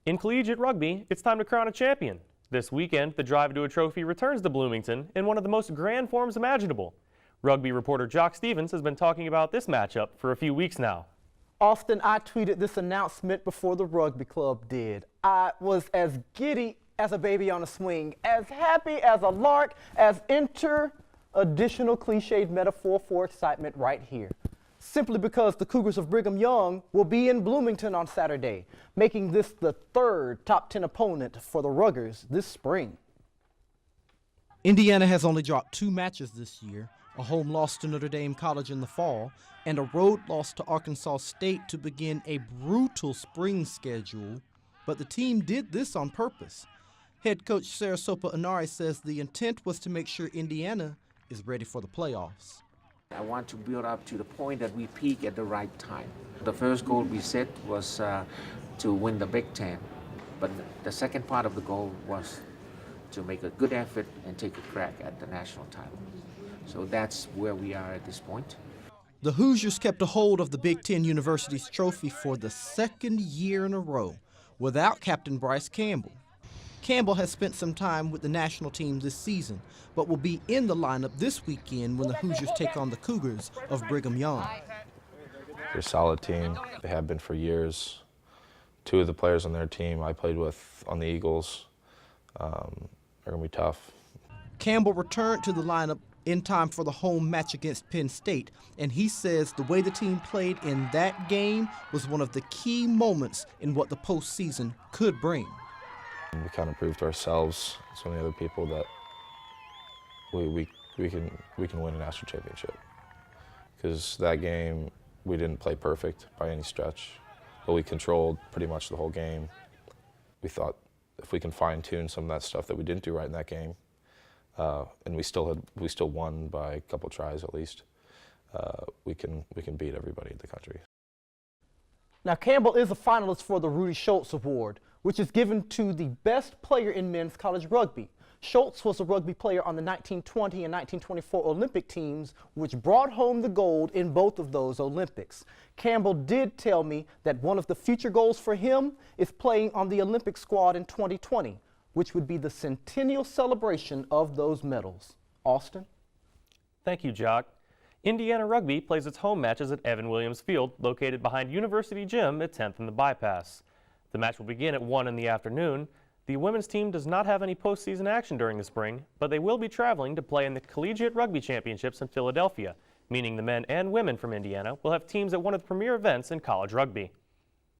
In collegiate rugby, it's time to crown a champion. This weekend, the drive to a trophy returns to Bloomington in one of the most grand forms imaginable. Rugby reporter Jock Stevens has been talking about this matchup for a few weeks now. Austin, I tweeted this announcement before the rugby club did. I was as giddy as a baby on a swing, as happy as a lark, as enter additional cliched metaphor for excitement right here. Simply because the Cougars of Brigham Young will be in Bloomington on Saturday, making this the third top 10 opponent for the Ruggers this spring. Indiana has only dropped 2 matches this year, a home loss to Notre Dame College in the fall, and a road loss to Arkansas State to begin a brutal spring schedule. But the team did this on purpose. Head coach Sarasopa Inari says the intent was to make sure Indiana is ready for the playoffs. I want to build up to the point that we peak at the right time. The first goal we set was to win the Big Ten, but the second part of the goal was to make a good effort and take a crack at the national title. So that's where we are at this point. The Hoosiers kept a hold of the Big Ten University's trophy for the second year in a row without Captain Bryce Campbell. Campbell has spent some time with the national team this season, but will be in the lineup this weekend when the Hoosiers take on the Cougars of Brigham Young. They're a solid team. They have been for years. 2 of the players on their team I played with on the Eagles. They're going to be tough. Campbell returned to the lineup in time for the home match against Penn State, and he says the way the team played in that game was one of the key moments in what the postseason could bring. We kind of proved to ourselves, so many other people, that we can win a national championship. Because that game, we didn't play perfect by any stretch, but we controlled pretty much the whole game. We thought if we can fine-tune some of that stuff that we didn't do right in that game, and we still won by a couple tries at least, we can beat everybody in the country. Now, Campbell is a finalist for the Rudy Schultz Award, which is given to the best player in men's college rugby. Schultz was a rugby player on the 1920 and 1924 Olympic teams, which brought home the gold in both of those Olympics. Campbell did tell me that one of the future goals for him is playing on the Olympic squad in 2020, which would be the centennial celebration of those medals. Austin? Thank you, Jock. Indiana Rugby plays its home matches at Evan Williams Field, located behind University Gym at 10th and the Bypass. The match will begin at 1 in the afternoon. The women's team does not have any postseason action during the spring, but they will be traveling to play in the Collegiate Rugby Championships in Philadelphia, meaning the men and women from Indiana will have teams at one of the premier events in college rugby.